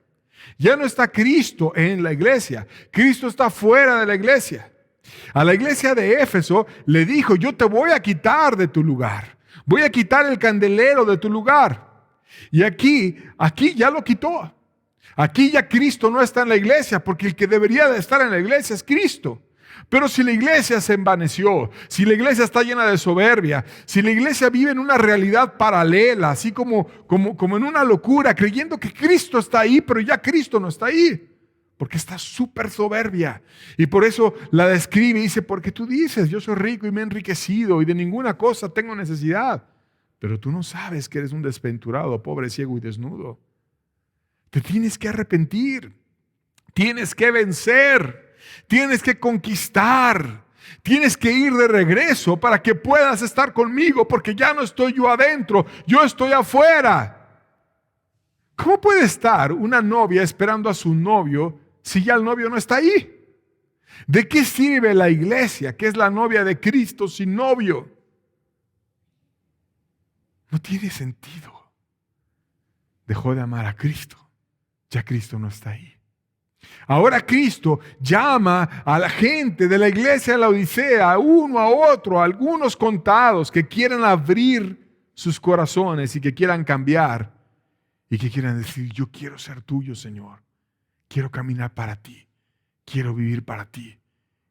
Ya no está Cristo en la iglesia. Cristo está fuera de la iglesia. A la iglesia de Éfeso le dijo: yo te voy a quitar de tu lugar. Voy a quitar el candelero de tu lugar. Y aquí ya lo quitó. Aquí ya Cristo no está en la iglesia, porque el que debería de estar en la iglesia es Cristo. Pero si la iglesia se envaneció, si la iglesia está llena de soberbia, si la iglesia vive en una realidad paralela, así como en una locura, creyendo que Cristo está ahí, pero ya Cristo no está ahí, porque está súper soberbia. Y por eso la describe y dice: porque tú dices, yo soy rico y me he enriquecido y de ninguna cosa tengo necesidad. Pero tú no sabes que eres un desventurado, pobre, ciego y desnudo. Te tienes que arrepentir, tienes que vencer. Tienes que conquistar, tienes que ir de regreso para que puedas estar conmigo, porque ya no estoy yo adentro, yo estoy afuera. ¿Cómo puede estar una novia esperando a su novio si ya el novio no está ahí? ¿De qué sirve la iglesia, que es la novia de Cristo, sin novio? No tiene sentido. Dejó de amar a Cristo, ya Cristo no está ahí. Ahora Cristo llama a la gente de la iglesia de la Odisea, a uno a otro, a algunos contados que quieran abrir sus corazones y que quieran cambiar y que quieran decir: yo quiero ser tuyo, Señor. Quiero caminar para ti. Quiero vivir para ti.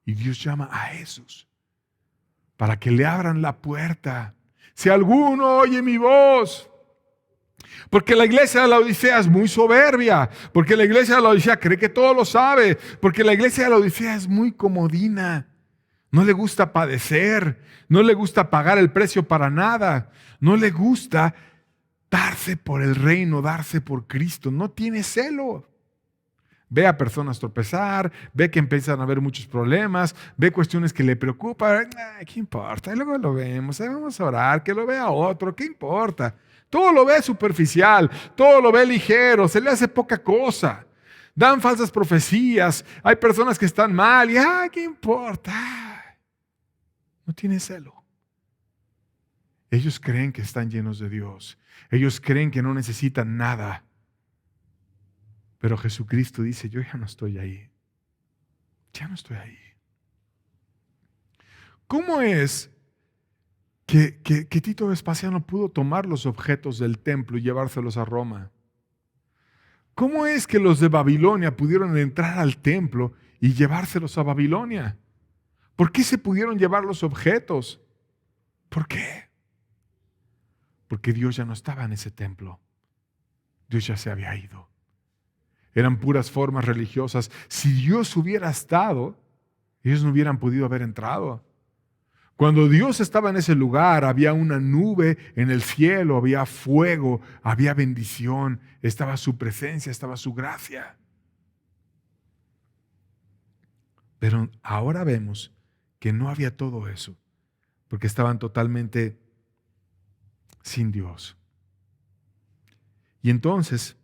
Y Dios llama a esos para que le abran la puerta. Si alguno oye mi voz. Porque la iglesia de la Odisea es muy soberbia, porque la iglesia de la Odisea cree que todo lo sabe, porque la iglesia de la Odisea es muy comodina, no le gusta padecer, no le gusta pagar el precio para nada, no le gusta darse por el reino, darse por Cristo, no tiene celo. Ve a personas tropezar, ve que empiezan a haber muchos problemas, ve cuestiones que le preocupan. ¿Qué importa? Y luego lo vemos, vamos a orar, que lo vea otro, ¿qué importa? Todo lo ve superficial, todo lo ve ligero, se le hace poca cosa. Dan falsas profecías, hay personas que están mal y ¿qué importa? No tiene celo. Ellos creen que están llenos de Dios. Ellos creen que no necesitan nada. Pero Jesucristo dice, yo ya no estoy ahí. Ya no estoy ahí. ¿Cómo es que Tito Vespasiano pudo tomar los objetos del templo y llevárselos a Roma? ¿Cómo es que los de Babilonia pudieron entrar al templo y llevárselos a Babilonia? ¿Por qué se pudieron llevar los objetos? ¿Por qué? Porque Dios ya no estaba en ese templo. Dios ya se había ido. Eran puras formas religiosas. Si Dios hubiera estado, ellos no hubieran podido haber entrado. Cuando Dios estaba en ese lugar, había una nube en el cielo, había fuego, había bendición, estaba su presencia, estaba su gracia. Pero ahora vemos que no había todo eso, porque estaban totalmente sin Dios. Y entonces,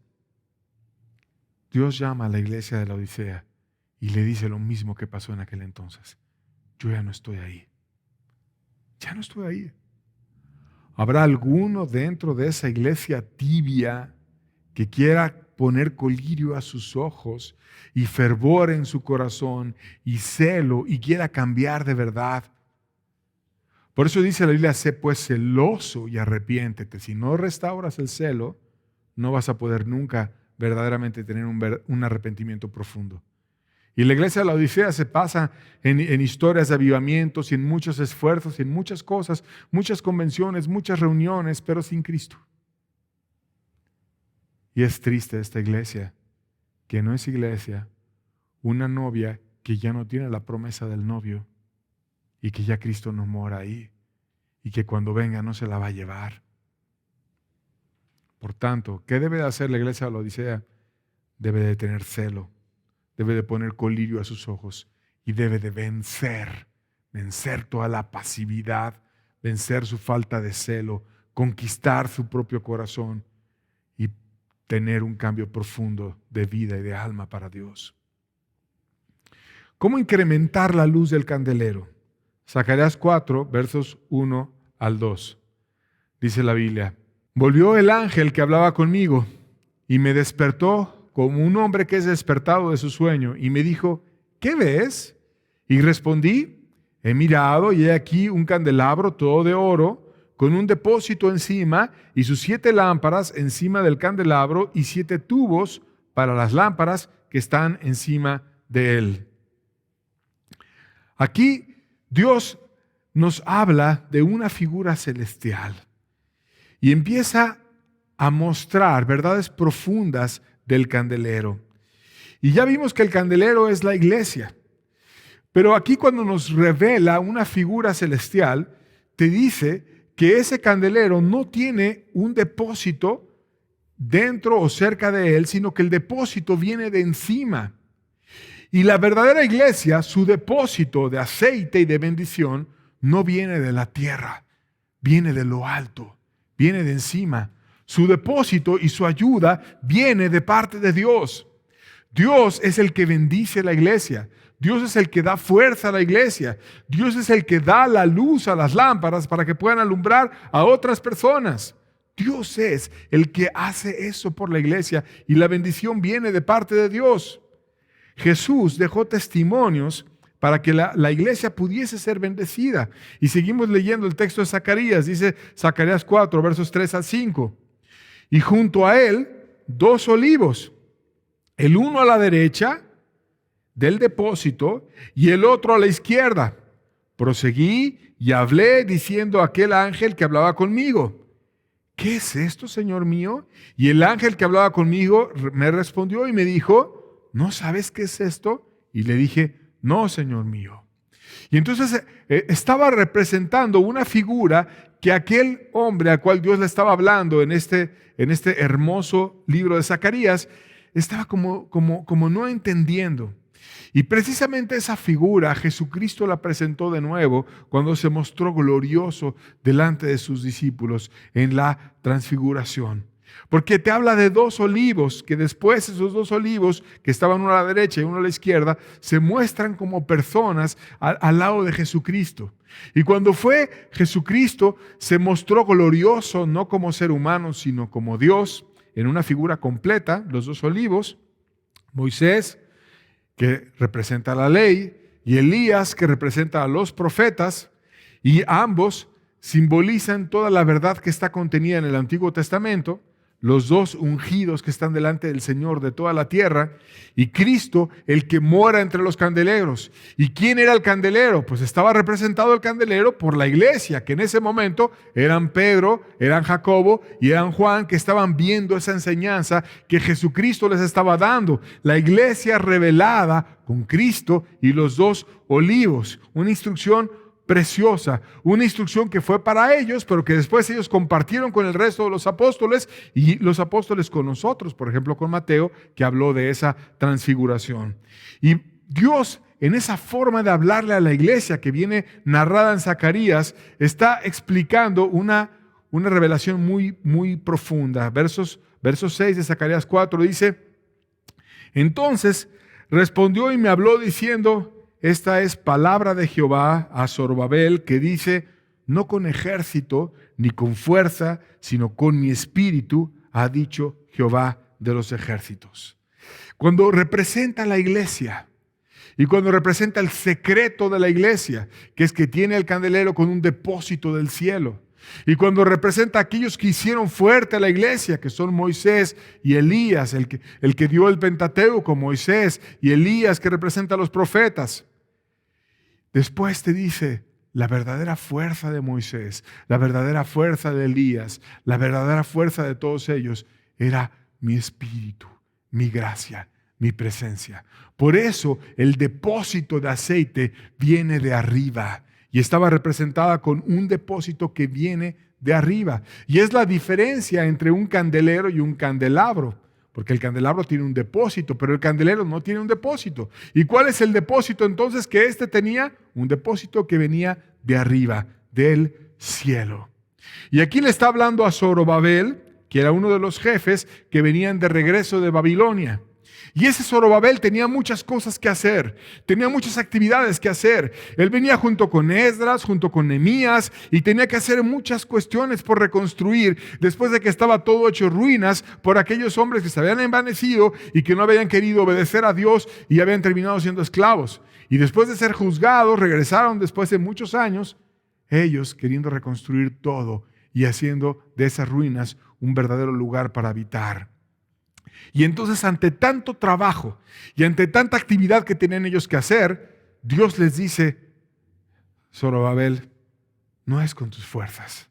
Dios llama a la iglesia de la Odisea y le dice lo mismo que pasó en aquel entonces. Yo ya no estoy ahí. Ya no estoy ahí. ¿Habrá alguno dentro de esa iglesia tibia que quiera poner colirio a sus ojos y fervor en su corazón y celo y quiera cambiar de verdad? Por eso dice la Biblia, sé pues celoso y arrepiéntete. Si no restauras el celo, no vas a poder nunca verdaderamente tener un arrepentimiento profundo. Y la iglesia de la Odisea se pasa en historias de avivamientos y en muchos esfuerzos y en muchas cosas, muchas convenciones, muchas reuniones, pero sin Cristo. Y es triste esta iglesia, que no es iglesia, una novia que ya no tiene la promesa del novio y que ya Cristo no mora ahí y que cuando venga no se la va a llevar. Por tanto, ¿qué debe de hacer la iglesia de la Odisea? Debe de tener celo. Debe de poner colirio a sus ojos y debe de vencer toda la pasividad, vencer su falta de celo, conquistar su propio corazón y tener un cambio profundo de vida y de alma para Dios. ¿Cómo incrementar la luz del candelero? Zacarías 4, versos 1 al 2. Dice la Biblia, volvió el ángel que hablaba conmigo y me despertó como un hombre que es despertado de su sueño, y me dijo, ¿qué ves? Y respondí, he mirado y he aquí un candelabro todo de oro, con un depósito encima, y sus 7 lámparas encima del candelabro, y 7 tubos para las lámparas que están encima de él. Aquí Dios nos habla de una figura celestial, y empieza a mostrar verdades profundas del candelero. Y ya vimos que el candelero es la iglesia. Pero aquí cuando nos revela una figura celestial, te dice que ese candelero no tiene un depósito dentro o cerca de él, sino que el depósito viene de encima. Y la verdadera iglesia, su depósito de aceite y de bendición, no viene de la tierra, viene de lo alto, viene de encima. Su depósito y su ayuda viene de parte de Dios. Dios es el que bendice la iglesia. Dios es el que da fuerza a la iglesia. Dios es el que da la luz a las lámparas para que puedan alumbrar a otras personas. Dios es el que hace eso por la iglesia y la bendición viene de parte de Dios. Jesús dejó testimonios para que la iglesia pudiese ser bendecida. Y seguimos leyendo el texto de Zacarías. Dice Zacarías 4, versos 3 al 5. Y junto a él, 2 olivos, el uno a la derecha del depósito y el otro a la izquierda. Proseguí y hablé diciendo a aquel ángel que hablaba conmigo, ¿qué es esto, Señor mío? Y el ángel que hablaba conmigo me respondió y me dijo, ¿no sabes qué es esto? Y le dije, no, Señor mío. Y entonces estaba representando una figura que aquel hombre al cual Dios le estaba hablando en este hermoso libro de Zacarías, estaba como no entendiendo. Y precisamente esa figura Jesucristo la presentó de nuevo cuando se mostró glorioso delante de sus discípulos en la transfiguración. Porque te habla de 2 olivos, que después esos 2 olivos, que estaban uno a la derecha y uno a la izquierda, se muestran como personas al lado de Jesucristo. Y cuando fue Jesucristo, se mostró glorioso, no como ser humano, sino como Dios, en una figura completa, los 2 olivos. Moisés, que representa la ley, y Elías, que representa a los profetas, y ambos simbolizan toda la verdad que está contenida en el Antiguo Testamento, los dos ungidos que están delante del Señor de toda la tierra, y Cristo, el que mora entre los candeleros. ¿Y quién era el candelero? Pues estaba representado el candelero por la iglesia, que en ese momento eran Pedro, eran Jacobo y eran Juan, que estaban viendo esa enseñanza que Jesucristo les estaba dando. La iglesia revelada con Cristo y los dos olivos. Una instrucción preciosa, una instrucción que fue para ellos, pero que después ellos compartieron con el resto de los apóstoles y los apóstoles con nosotros, por ejemplo con Mateo, que habló de esa transfiguración. Y Dios, en esa forma de hablarle a la iglesia que viene narrada en Zacarías, está explicando una revelación muy profunda. Verso 6 de Zacarías 4 dice: entonces respondió y me habló diciendo: esta es palabra de Jehová a Zorobabel, que dice: no con ejército ni con fuerza, sino con mi espíritu, ha dicho Jehová de los ejércitos. Cuando representa la iglesia y cuando representa el secreto de la iglesia, que es que tiene el candelero con un depósito del cielo, y cuando representa a aquellos que hicieron fuerte a la iglesia, que son Moisés y Elías, el que dio el Pentateuco, Moisés, y Elías, que representa a los profetas. Después te dice: la verdadera fuerza de Moisés, la verdadera fuerza de Elías, la verdadera fuerza de todos ellos era mi espíritu, mi gracia, mi presencia. Por eso el depósito de aceite viene de arriba y estaba representada con un depósito que viene de arriba. Y es la diferencia entre un candelero y un candelabro. Porque el candelabro tiene un depósito, pero el candelero no tiene un depósito. ¿Y cuál es el depósito entonces que éste tenía? Un depósito que venía de arriba, del cielo. Y aquí le está hablando a Zorobabel, que era uno de los jefes que venían de regreso de Babilonia. Y ese Zorobabel tenía muchas cosas que hacer, tenía muchas actividades que hacer. Él venía junto con Esdras, junto con Nehemías, y tenía que hacer muchas cuestiones por reconstruir, después de que estaba todo hecho ruinas por aquellos hombres que se habían envanecido y que no habían querido obedecer a Dios y habían terminado siendo esclavos. Y después de ser juzgados, regresaron después de muchos años, ellos queriendo reconstruir todo y haciendo de esas ruinas un verdadero lugar para habitar. Y entonces, ante tanto trabajo y ante tanta actividad que tenían ellos que hacer, Dios les dice: Zorobabel, no es con tus fuerzas,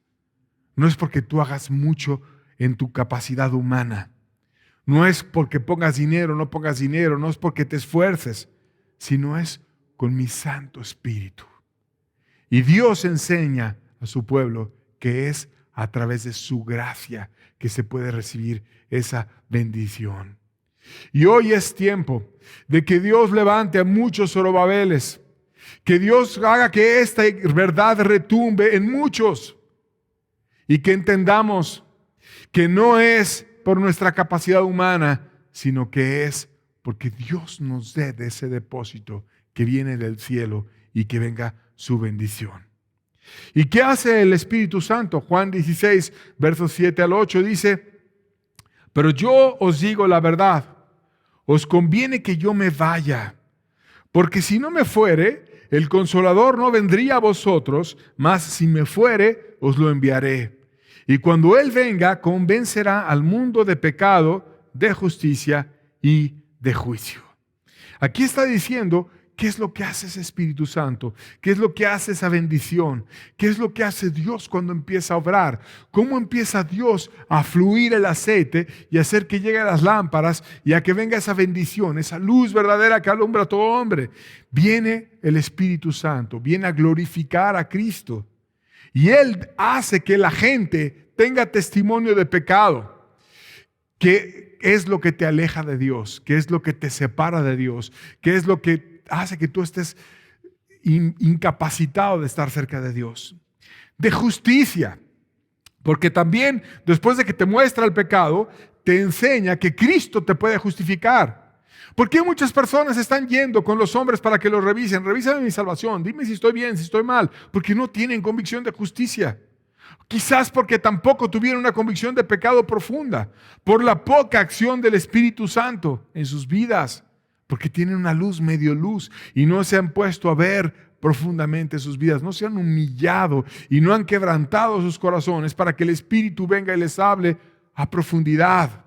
no es porque tú hagas mucho en tu capacidad humana, no es porque pongas dinero, no pongas dinero, no es porque te esfuerces, sino es con mi Santo Espíritu. Y Dios enseña a su pueblo que es a través de su gracia que se puede recibir esa bendición. Y hoy es tiempo de que Dios levante a muchos Zorobabeles, que Dios haga que esta verdad retumbe en muchos y que entendamos que no es por nuestra capacidad humana, sino que es porque Dios nos dé de ese depósito que viene del cielo y que venga su bendición. ¿Y qué hace el Espíritu Santo? Juan 16, versos 7 al 8 dice: pero yo os digo la verdad, os conviene que yo me vaya, porque si no me fuere, el Consolador no vendría a vosotros, mas si me fuere, os lo enviaré. Y cuando Él venga, convencerá al mundo de pecado, de justicia y de juicio. Aquí está diciendo: ¿qué es lo que hace ese Espíritu Santo? ¿Qué es lo que hace esa bendición? ¿Qué es lo que hace Dios cuando empieza a obrar? ¿Cómo empieza Dios a fluir el aceite y hacer que lleguen las lámparas y a que venga esa bendición, esa luz verdadera que alumbra a todo hombre? Viene el Espíritu Santo, viene a glorificar a Cristo. Y Él hace que la gente tenga testimonio de pecado. ¿Qué es lo que te aleja de Dios? ¿Qué es lo que te separa de Dios? ¿Qué es lo que hace que tú estés incapacitado de estar cerca de Dios? De justicia, porque también después de que te muestra el pecado, te enseña que Cristo te puede justificar. ¿Por qué muchas personas están yendo con los hombres para que los revisen? Revísame mi salvación, dime si estoy bien, si estoy mal, porque no tienen convicción de justicia. Quizás porque tampoco tuvieron una convicción de pecado profunda, por la poca acción del Espíritu Santo en sus vidas, porque tienen una luz, medio luz, y no se han puesto a ver profundamente sus vidas, no se han humillado y no han quebrantado sus corazones para que el Espíritu venga y les hable a profundidad.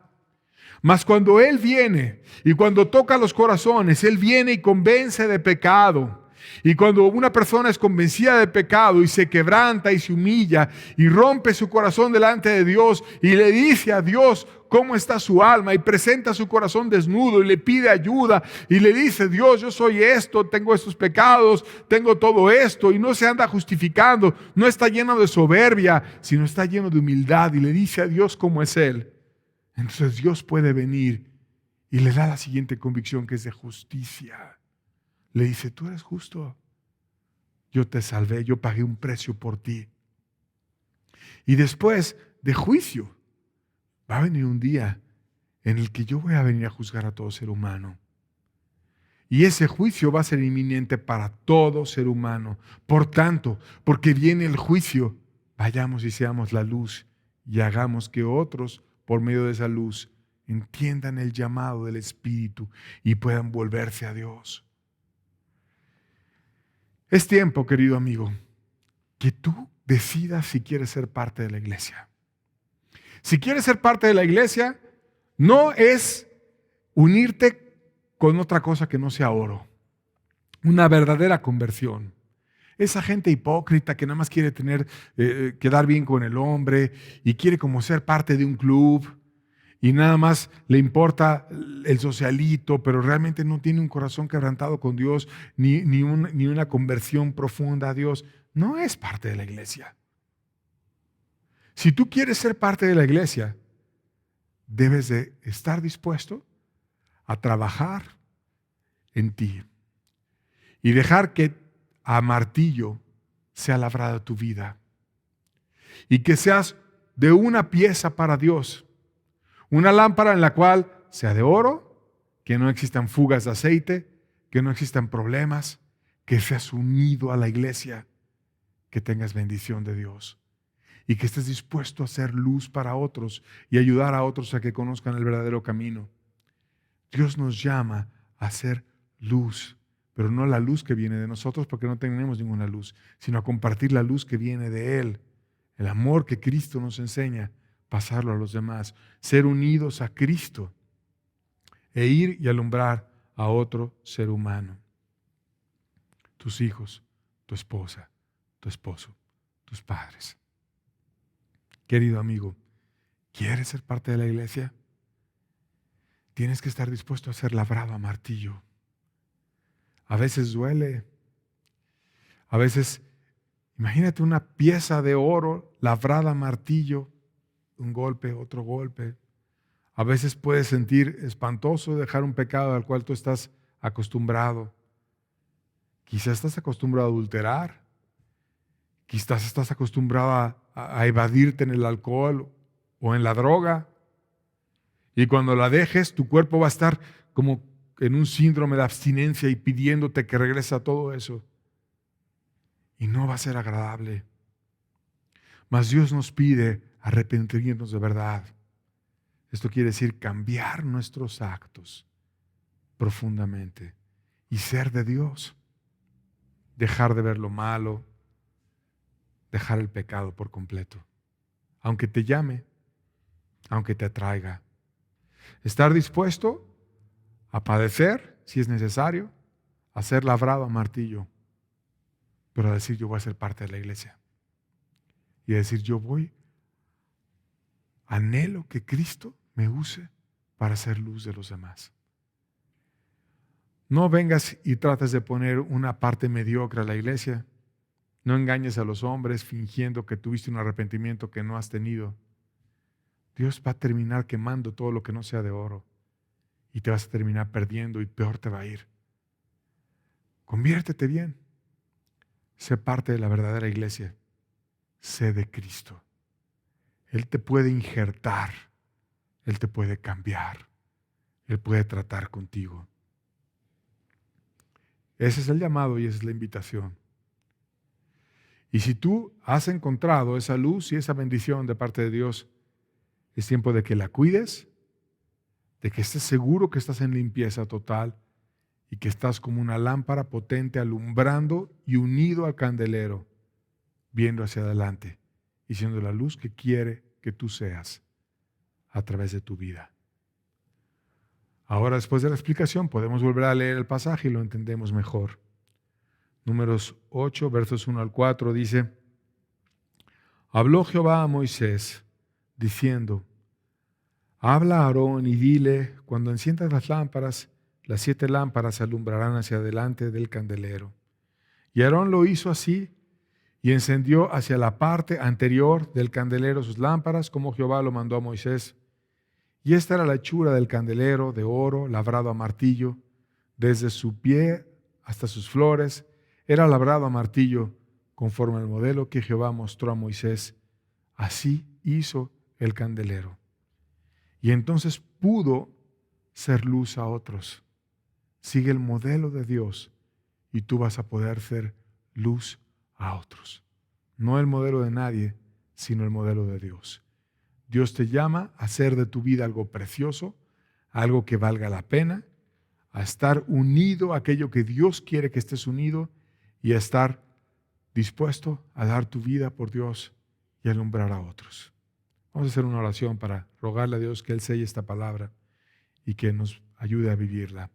Mas cuando Él viene y cuando toca los corazones, Él viene y convence de pecado. Y cuando una persona es convencida de pecado y se quebranta y se humilla y rompe su corazón delante de Dios y le dice a Dios cómo está su alma y presenta su corazón desnudo y le pide ayuda y le dice: Dios, yo soy esto, tengo estos pecados, tengo todo esto, y no se anda justificando, no está lleno de soberbia, sino está lleno de humildad y le dice a Dios cómo es Él. Entonces Dios puede venir y le da la siguiente convicción, que es de justicia. Le dice: tú eres justo, yo te salvé, yo pagué un precio por ti. Y después de juicio, va a venir un día en el que yo voy a venir a juzgar a todo ser humano. Y ese juicio va a ser inminente para todo ser humano. Por tanto, porque viene el juicio, vayamos y seamos la luz y hagamos que otros, por medio de esa luz, entiendan el llamado del Espíritu y puedan volverse a Dios. Es tiempo, querido amigo, que tú decidas si quieres ser parte de la iglesia. Si quieres ser parte de la iglesia, no es unirte con otra cosa que no sea oro. Una verdadera conversión. Esa gente hipócrita que nada más quiere quedar bien con el hombre y quiere como ser parte de un club y nada más le importa el socialito, pero realmente no tiene un corazón quebrantado con Dios ni una conversión profunda a Dios, no es parte de la iglesia. Si tú quieres ser parte de la iglesia, debes de estar dispuesto a trabajar en ti y dejar que a martillo sea labrada tu vida y que seas de una pieza para Dios, una lámpara en la cual sea de oro, que no existan fugas de aceite, que no existan problemas, que seas unido a la iglesia, que tengas bendición de Dios y que estés dispuesto a ser luz para otros y ayudar a otros a que conozcan el verdadero camino. Dios nos llama a ser luz, pero no la luz que viene de nosotros, porque no tenemos ninguna luz, sino a compartir la luz que viene de Él, el amor que Cristo nos enseña, pasarlo a los demás, ser unidos a Cristo e ir y alumbrar a otro ser humano. Tus hijos, tu esposa, tu esposo, tus padres. Querido amigo, ¿quieres ser parte de la iglesia? Tienes que estar dispuesto a ser labrado a martillo. A veces duele. A veces, imagínate una pieza de oro labrada a martillo, un golpe, otro golpe. A veces puedes sentir espantoso dejar un pecado al cual tú estás acostumbrado. Quizás estás acostumbrado a adulterar. Quizás estás acostumbrado a evadirte en el alcohol o en la droga. Y cuando la dejes, tu cuerpo va a estar como en un síndrome de abstinencia y pidiéndote que regreses a todo eso. Y no va a ser agradable. Mas Dios nos pide arrepentirnos de verdad. Esto quiere decir cambiar nuestros actos profundamente y ser de Dios. Dejar de ver lo malo, dejar el pecado por completo. Aunque te llame, aunque te atraiga. Estar dispuesto a padecer, si es necesario, a ser labrado a martillo, pero a decir: yo voy a ser parte de la iglesia. Y a decir: anhelo que Cristo me use para ser luz de los demás. No vengas y trates de poner una parte mediocre a la iglesia. No engañes a los hombres fingiendo que tuviste un arrepentimiento que no has tenido. Dios va a terminar quemando todo lo que no sea de oro y te vas a terminar perdiendo y peor te va a ir. Conviértete bien. Sé parte de la verdadera iglesia. Sé de Cristo. Él te puede injertar. Él te puede cambiar. Él puede tratar contigo. Ese es el llamado y esa es la invitación. Y si tú has encontrado esa luz y esa bendición de parte de Dios, es tiempo de que la cuides, de que estés seguro que estás en limpieza total y que estás como una lámpara potente alumbrando y unido al candelero, viendo hacia adelante y siendo la luz que quiere que tú seas a través de tu vida. Ahora, después de la explicación, podemos volver a leer el pasaje y lo entendemos mejor. Números 8, versos 1 al 4 dice: Habló Jehová a Moisés, diciendo: Habla a Aarón y dile, cuando enciendas las lámparas, las 7 lámparas alumbrarán hacia adelante del candelero. Y Aarón lo hizo así, y encendió hacia la parte anterior del candelero sus lámparas, como Jehová lo mandó a Moisés. Y esta era la hechura del candelero de oro, labrado a martillo, desde su pie hasta sus flores, era labrado a martillo, conforme al modelo que Jehová mostró a Moisés. Así hizo el candelero. Y entonces pudo ser luz a otros. Sigue el modelo de Dios y tú vas a poder ser luz a otros. No el modelo de nadie, sino el modelo de Dios. Dios te llama a hacer de tu vida algo precioso, algo que valga la pena, a estar unido a aquello que Dios quiere que estés unido y a estar dispuesto a dar tu vida por Dios y alumbrar a otros. Vamos a hacer una oración para rogarle a Dios que Él selle esta palabra y que nos ayude a vivirla.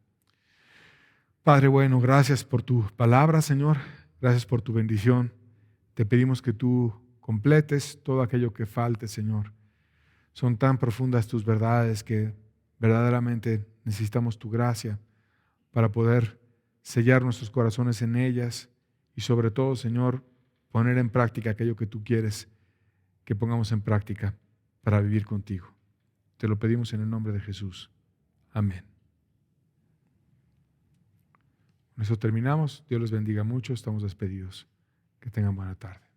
Padre bueno, gracias por tu palabra, Señor. Gracias por tu bendición. Te pedimos que tú completes todo aquello que falte, Señor. Son tan profundas tus verdades que verdaderamente necesitamos tu gracia para poder sellar nuestros corazones en ellas y sobre todo, Señor, poner en práctica aquello que tú quieres que pongamos en práctica para vivir contigo. Te lo pedimos en el nombre de Jesús. Amén. Con eso terminamos. Dios les bendiga mucho. Estamos despedidos. Que tengan buena tarde.